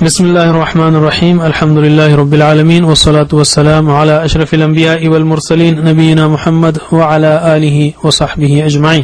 بسم اللہ الرحمن الرحیم الحمد للہ رب العالمین والصلاة والسلام علی اشرف الانبیاء والمرسلین نبینا محمد وعلی آلہ وصحبہ اجمعین.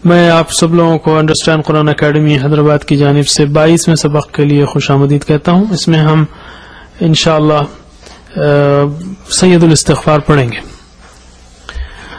میں آپ سب لوگوں کو انڈرسٹینڈ قرآن اکیڈمی حیدرآباد کی جانب سے 22ویں سبق کے لیے خوش آمدید کہتا ہوں. اس میں ہم انشاءاللہ سید الاستغفار پڑھیں گے.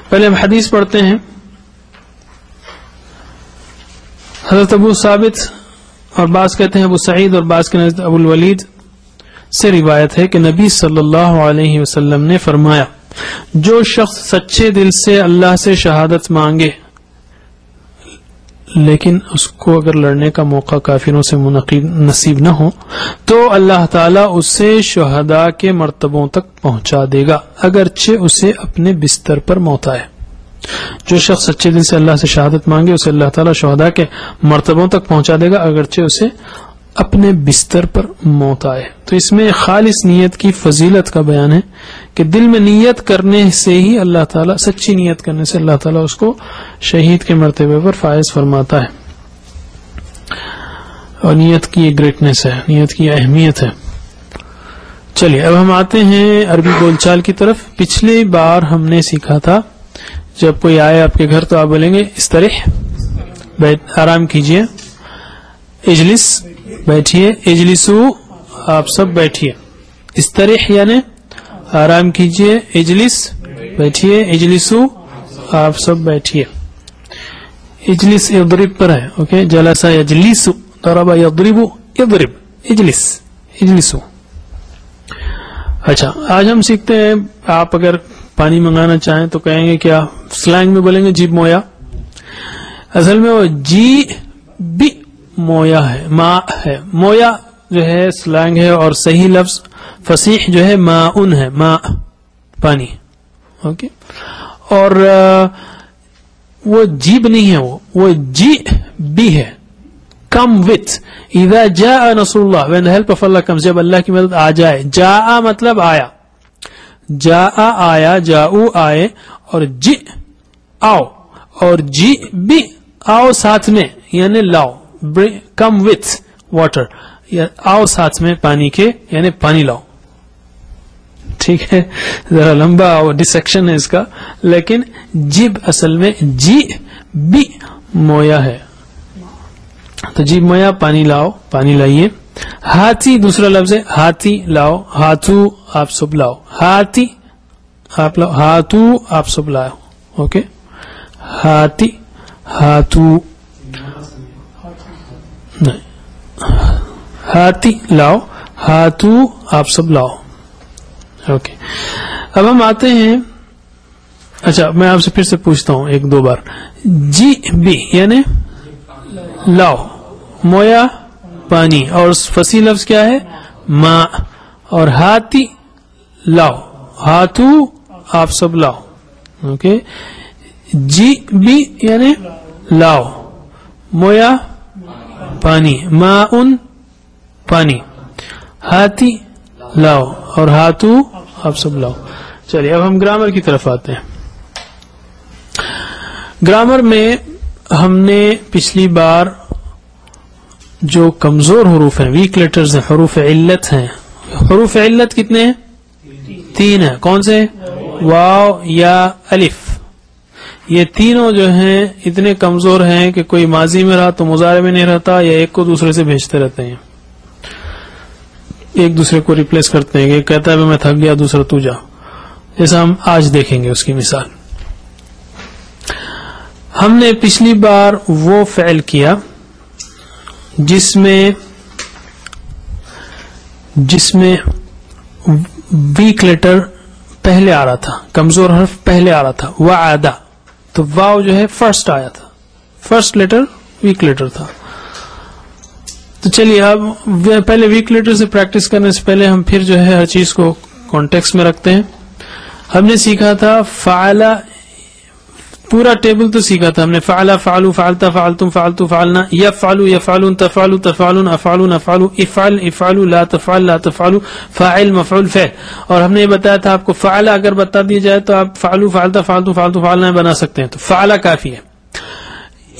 پہلے ہم حدیث پڑھتے ہیں. حضرت ابو ثابت اور بعض کہتے ہیں ابو سعید اور بعض کے نزد ابو الولید سے روایت ہے کہ نبی صلی اللہ علیہ وسلم نے فرمایا، جو شخص سچے دل سے اللہ سے شہادت مانگے لیکن اس کو اگر لڑنے کا موقع کافروں سے نصیب نہ ہو تو اللہ تعالیٰ اسے شہداء کے مرتبوں تک پہنچا دے گا اگرچہ اسے اپنے بستر پر موت آئے. جو شخص سچے دل سے اللہ سے شہادت مانگے اسے اللہ تعالیٰ شہداء کے مرتبوں تک پہنچا دے گا اگرچہ اسے اپنے بستر پر موت آئے. تو اس میں خالص نیت کی فضیلت کا بیان ہے کہ دل میں نیت کرنے سے ہی اللہ تعالیٰ، سچی نیت کرنے سے اللہ تعالیٰ اس کو شہید کے مرتبے پر فائز فرماتا ہے. اور نیت کی گریٹنس ہے، نیت کی اہمیت ہے. چلیے اب ہم آتے ہیں عربی بول چال کی طرف. پچھلی بار ہم نے سیکھا تھا جب کوئی آئے آپ کے گھر تو آپ بولیں گے استریح، آرام کیجئے. اجلس، بیٹھیے. اجلسو، آپ سب بیٹھیے. استریح یعنی آرام کیجئے. اجلس، بیٹھیے. اجلسو، آپ سب بیٹھیے. اجلس اضرب پر ہے. اوکے، جلسا یجلسو، ضرب یضرب، اضرب. اجلس، اجلسو. اچھا، آج ہم سیکھتے ہیں آپ اگر پانی منگانا چاہیں تو کہیں گے کیا؟ سلینگ میں بولیں گے جیب مویا. اصل میں وہ جی بی مویا ہے، ماء ہے. مویا جو ہے سلینگ ہے اور صحیح لفظ فصیح جو ہے ماءن ہے، ماء پانی. اوکے، اور وہ جیب نہیں ہے، وہ جی بی ہے. کم وتھ اذا جاء نصر اللہ، when the help of Allah comes، جب اللہ کی مدد آ جائے. جاء مطلب آیا، جاء آیا، جاؤ آئے، اور جی آؤ، اور جی بھی آؤ ساتھ میں یعنی لاؤ. کم وتھ واٹر، آؤ ساتھ میں پانی کے یعنی پانی لاؤ. ٹھیک ہے، ذرا لمبا ڈسیکشن ہے اس کا، لیکن جیب اصل میں جی بھی مویا ہے. تو جیب مویا، پانی لاؤ، پانی لائیے. ہاتھی دوسرا لفظ ہے، ہاتھی لاؤ. ہاتھو، آپ سب لاؤ. ہاتھی آپ لاؤ، ہاتھو آپ سب لاؤ. اوکے، ہاتھی، ہاتھو نہیں، ہاتھی لاؤ، ہاتھو آپ سب لاؤ. اوکے، اب ہم آتے ہیں. اچھا، میں آپ سے پھر سے پوچھتا ہوں ایک دو بار. جی بی یعنی لاؤ، مویا پانی، اور فصیح لفظ کیا ہے؟ ماء. اور ہاتھی لاؤ، ہاتھو آپ سب لاؤ. اوکے، جی بی یعنی لاؤ، مویا پانی، ماءن پانی، ہاتھی لاؤ، اور ہاتھو آپ سب لاؤ. چلیے اب ہم گرامر کی طرف آتے ہیں. گرامر میں ہم نے پچھلی بار جو کمزور حروف ہیں، ویک لیٹرز ہیں، حروف علت ہیں. حروف علت کتنے ہیں؟ 3 ہیں. کون سے؟ واو، یا، الف. یہ تینوں جو ہیں اتنے کمزور ہیں کہ کوئی ماضی میں رہا تو مضارع میں نہیں رہتا، یا ایک کو دوسرے سے بھیجتے رہتے ہیں، ایک دوسرے کو ریپلیس کرتے ہیں. ایک کہتا ہے میں تھک گیا، دوسرا تو جا. جیسا ہم آج دیکھیں گے اس کی مثال. ہم نے پچھلی بار وہ فعل کیا جس میں ویک لیٹر پہلے آ رہا تھا، کمزور حرف پہلے آ رہا تھا. وعدہ، تو واو جو ہے فرسٹ آیا تھا، فرسٹ لیٹر ویک لیٹر تھا. تو چلیے اب پہلے ویک لیٹر سے پریکٹس کرنے سے پہلے ہم پھر جو ہے ہر چیز کو کانٹیکسٹ میں رکھتے ہیں. ہم نے سیکھا تھا فعل، پورا ٹیبل تو سیکھا تھا ہم نے. فعل، فعلوا، فعلتا، فعلتم، فعلتو، فعلنا. یفعلوا، یفعلون، تفعلوا، تفعلون، افعلون، افعلوا. افعل، افعلوا، لا تفعل، لا تفعلوا. فاعل، مفعول، فعل. اور ہم نے یہ بتایا تھا آپ کو فعل اگر بتا دیا جائے تو آپ فعلوا، فعلتا، فعلتم، فعلتو، فعلنا بنا سکتے ہیں. تو فعل کافی ہے.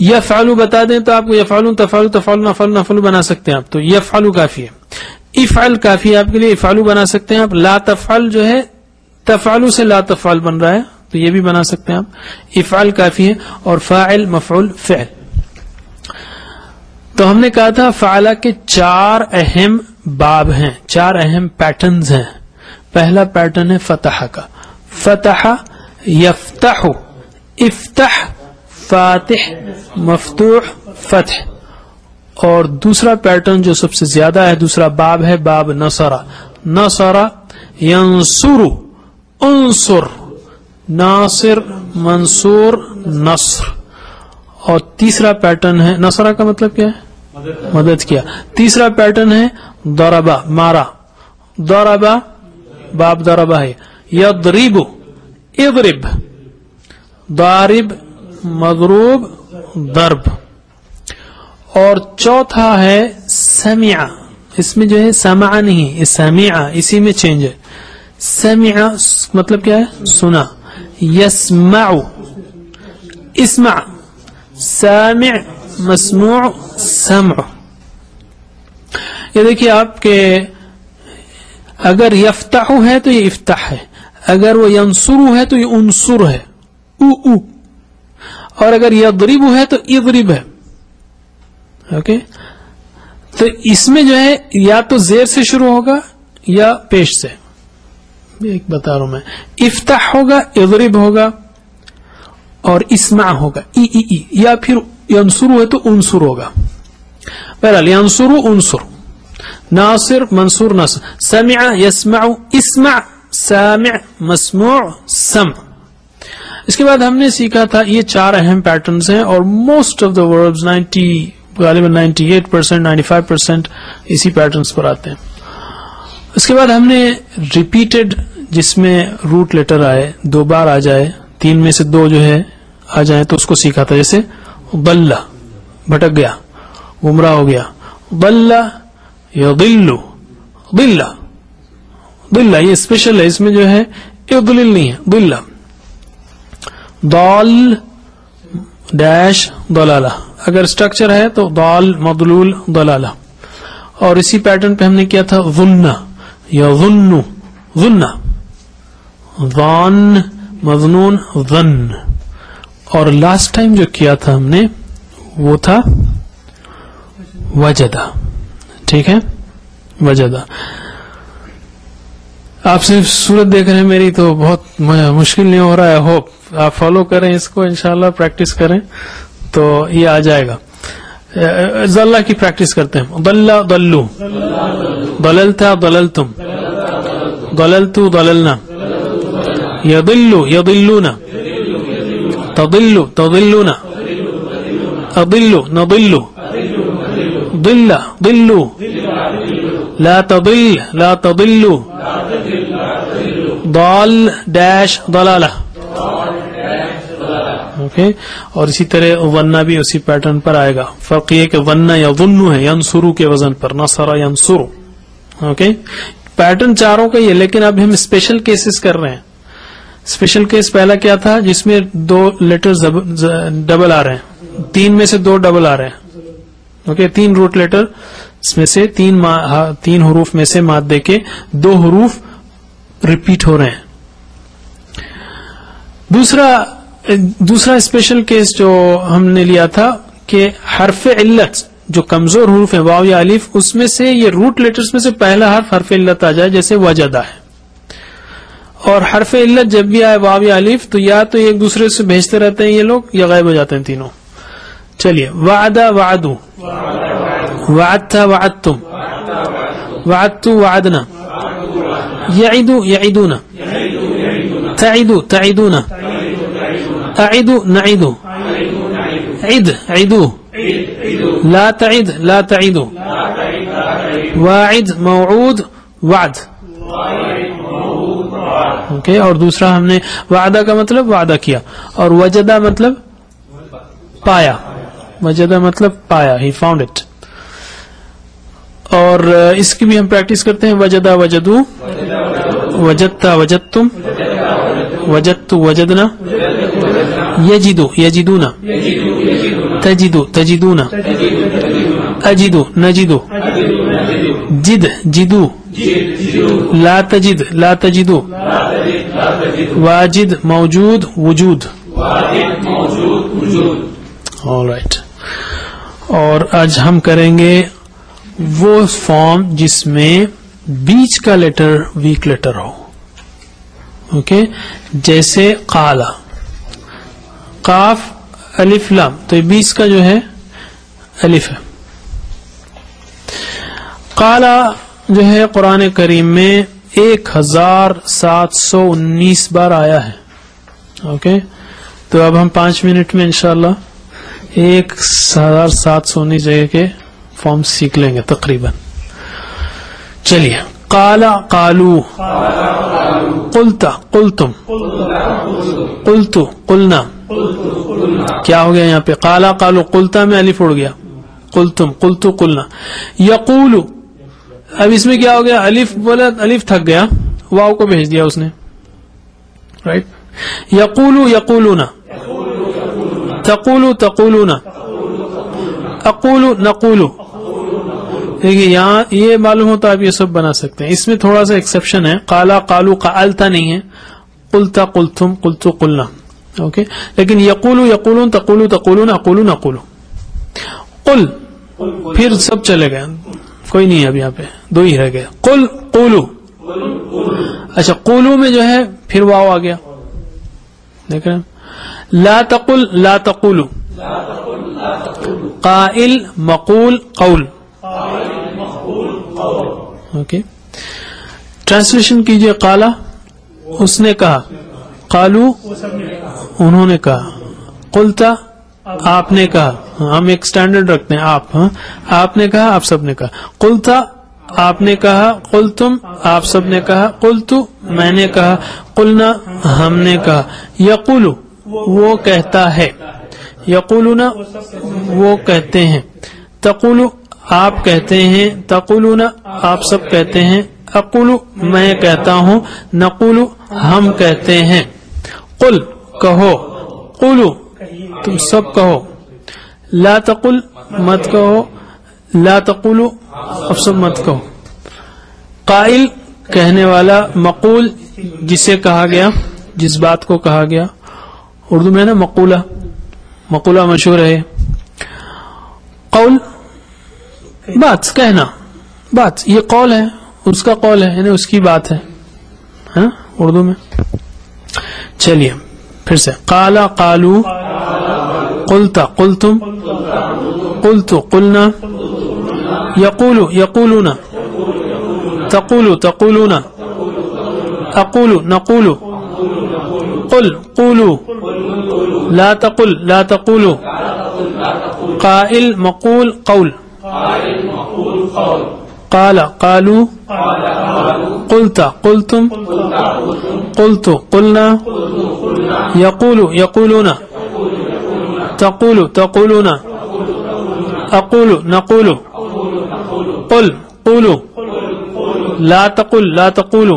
یفعلو بتا دیں تو آپ کو یفعلون تفعلوا تفعلون نفعل نفعل بنا سکتے ہیں آپ. تو یفعلو کافی ہے. افعل کافی ہے آپ کے لیے. افعلو بنا سکتے ہیں آپ. لا تفعل جو ہے تفعلو سے لا تفعل بن رہا ہے تو یہ بھی بنا سکتے ہیں آپ. افعل کافی ہے. اور فاعل مفعول فعل. تو ہم نے کہا تھا فعلا کے 4 اہم باب ہیں, 4 اہم پیٹرنز ہیں. پہلا پیٹرن ہے فتح کا. فتح یفتح, افتح فاتح, مفتوح فتح. اور دوسرا پیٹرن جو سب سے زیادہ ہے, دوسرا باب ہے باب نصر. نصر ینصر, انصر, ناصر, منصور, نصر. اور تیسرا پیٹرن ہے نصرہ کا مطلب کیا ہے, مدد کیا. تیسرا پیٹرن ہے ضربہ, مارا. ضربہ باب ضربہ ہے. یضرب, اضرب, ضارب, مضروب, ضرب. اور چوتھا ہے سمع. اس میں جو ہے سمع نہیں, سمع اسی میں چینج ہے. سمع مطلب کیا ہے, سنا. یسمع, اسمع, سامع, مسموع, سمع. یہ دیکھیے آپ کے اگر یفتح ہے تو یہ افتح ہے, اگر وہ ینصر ہے تو یہ انصر ہے, او. اور اگر یضرب ہے تو اضرب ہے. اوکے, تو اس میں جو ہے یا تو زیر سے شروع ہوگا یا پیش سے. ایک بتا رہا ہوں میں, افتح ہوگا, اضرب ہوگا, اور اسمع ہوگا ای, یا پھر ینصر ہے تو انصر ہوگا. بہرحال ینصر انصر, ناصر منصور نصر, سمع یسمع اسمع, سامع مسموع سمع. اس کے بعد ہم نے سیکھا تھا یہ 4 اہم پیٹرنز ہیں, اور موسٹ آف دا وربز 98% 95% اسی پیٹرنز پر آتے ہیں. اس کے بعد ہم نے ریپیٹڈ, جس میں روٹ لیٹر آئے, 2 بار آ جائے, 3 میں سے 2 جو ہے آ جائیں, تو اس کو سیکھا تھا. جیسے ضل, بھٹک گیا, گمراہ ہو گیا. ضل یضل, ضل, ضل یہ اسپیشل ہے, اس میں جو ہے یضلل نہیں ہے, ضل. ضال ڈیش ضلالہ, اگر اسٹرکچر ہے تو ضال مضلول ضلالہ. اور اسی پیٹرن پہ ہم نے کیا تھا ظن یا ظن, ظن, ظان مظنون, ظن. اور لاسٹ ٹائم جو کیا تھا ہم نے وہ تھا وجدہ. ٹھیک ہے, وجدہ. آپ صرف صورت دیکھ رہے ہیں میری, تو بہت مشکل نہیں ہو رہا ہے. ہوپ آپ فالو کریں اس کو, انشاءاللہ پریکٹس کریں تو یہ آ جائے گا. ضلع کی پریکٹس کرتے ہیں. ضل ضلو, ضللت ضللتم, ضللت ضللنا, یضل یضلون, تضل تضلون, اضل نضل, ضل ضلوا, لا تضل لا تضلوا, ضال ڈیش ضلالہ. اوکے, اور اسی طرح ظن بھی اسی پیٹرن پر آئے گا. فرق یہ کہ ظن یا ظن ہے ینصرو کے وزن پر, نصر ینصرو. اوکے, پیٹرن 4 کا یہ, لیکن اب ہم اسپیشل کیسز کر رہے ہیں. اسپیشل کیس پہلا کیا تھا, جس میں 2 لیٹر ڈبل آ رہے ہیں, 3 میں سے 2 ڈبل آ رہے ہیں. اوکے, 3 روٹ لیٹر, اس میں سے 3 حروف میں سے ماد دے کے 2 حروف ریپیٹ ہو رہے ہیں. دوسرا اسپیشل کیس جو ہم نے لیا تھا کہ حرف علت جو کمزور حروف ہیں, واو یا الف, اس میں سے یہ روٹ لیٹرز میں سے پہلا حرف علت آ جائے, جیسے وجدہ ہے. اور حرف علت جب بھی آئے واو یا الف, تو یا تو ایک دوسرے سے بھیجتے رہتے ہیں یہ لوگ, یا غائب ہو جاتے ہیں تینوں. چلیے, وعدہ وعدو, وعدت وعدتم, وعدت وعدنا, یعدو یعدون, تعدو تعدون, اعدو نعدو, عد عدو, لا تعد لا تعدو, واعد موعود وعد. اوکے, اور دوسرا ہم نے وعدہ کا مطلب وعدہ کیا, اور وجدہ مطلب پایا, وجدہ مطلب پایا, ہی فاؤنڈ اٹ. اور اس کی بھی ہم پریکٹس کرتے ہیں. وجدہ وجدو, وجدتا وجدتم, وجدت وجدنا, یجدو یجدونا تجدو تجدونا اجدو نجدو جد جدو لا تجد لا تجدو واجد موجود وجود. Alright. اور آج ہم کریں گے وہ فارم جس میں بیچ کا لیٹر ویک لیٹر ہو. اوکے جیسے قالا قاف الف لام تو یہ بیچ کا جو ہے الف ہے. قالا جو ہے قرآن کریم میں 1719 بار آیا ہے. اوکے تو اب ہم 5 منٹ میں انشاءاللہ 1719 جگہ کے فارم سیکھ لیں گے تقریباً. چلیے قالا قالو قلتا قلتم قلتو قلنا. کیا ہو گیا یہاں پہ؟ قالا قالو قلتا میں الف اڑ گیا، قلتم قلتو قلنا. یقولو اب اس میں کیا ہو گیا؟ الف بولا الف تھک گیا، واو کو بھیج دیا اس نے. رائٹ. یقولو یقولونا تقولو تقولونا اقولو نقولو. دیکھیے یہاں یہ معلوم ہوتا آپ یہ سب بنا سکتے ہیں. اس میں تھوڑا سا ایکسیپشن ہے، قالا قالو قالتا نہیں ہے، قلتا قلتم قلتو قلنا. اوکے لیکن یقولو یقولون تقولو تقولون اقولو نقولو. قل پھر سب چلے گئے، کوئی نہیں ہے اب یہاں پہ، 2 ہی رہ گئے. قل قولو. اچھا قولو میں جو ہے پھر واو آ گیا، دیکھ رہے ہیں. لا تقل لا تقولو. قائل مقول قول. اوکے ٹرانسلیشن کیجئے. قالا اس نے کہا، قالو انہوں نے کہا، قلتا آپ نے کہا. ہم ایک سٹینڈرڈ رکھتے ہیں آپ. آپ نے کہا آپ سب نے کہا. قلتا آپ نے کہا، قلتم آپ سب نے کہا، قلتو میں نے کہا، قلنا ہم نے کہا. یقولو وہ کہتا ہے، یقولونا وہ کہتے ہیں. تقولو آپ کہتے ہیں، تقولونا آپ سب کہتے ہیں. اقولو میں کہتا ہوں، نقولو ہم کہتے ہیں. قل کہو، قولو تم سب کہو. لا تقل مت کہو، لا تقولو اب سب مت کہو. قائل کہنے والا، مقول جسے کہا گیا، جس بات کو کہا گیا. اردو میں نا مقولہ، مقولہ مشہور ہے. قول بات کہنا، بات یہ قول ہے، اس کا قول ہے یعنی اس کی بات ہے اردو میں. چلیے پھر سے. قالا قالو قلتا قلتم قلتو قلنا. یقولو یقولونا تقولو تقولونا اقولو نقولو. قل قولو لا تقل لا تقولو. قائل مقول قول. قال قالو قلتا قلتم قلتو قلنا. یقولو یقولونا تقولو تقولونا اقولو نقولو. قل قولو لا تقل لا تقولو.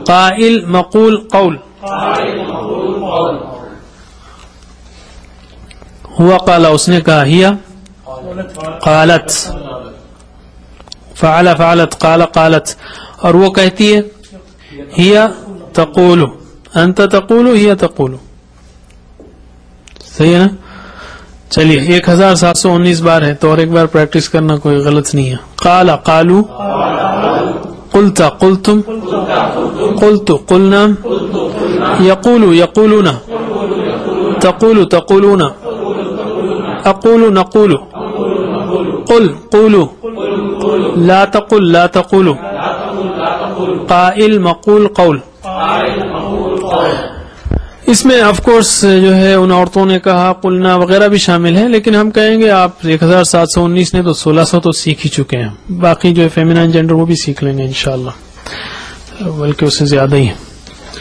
قائل مقول قول. ہوا قالا اس نے کہا، ہیا قالت، فعل فعلت، قال قالت. اور وہ کہتی ہے ہیا تقولو، انت تقولو ہیا تقولو. صحیح ہے نا؟ چلیے 1719 بار ہے تو اور ایک بار پریکٹس کرنا کوئی غلط نہیں ہے. قالا قالو قلتا قلتم قلتو قلنا. یقولو یقولونا تقولو تقولونا اقولو نقولو. قل قولو لا تقل لا تقولو. قائل مقول قول. اس میں آف کورس جو ہے ان عورتوں نے کہا، قلنا وغیرہ بھی شامل ہے، لیکن ہم کہیں گے آپ 1719 نے تو 1600 تو سیکھ ہی چکے ہیں. باقی جو ہے فیمینائن جینڈر وہ بھی سیکھ لیں گے انشاءاللہ، بلکہ اس سے زیادہ ہی.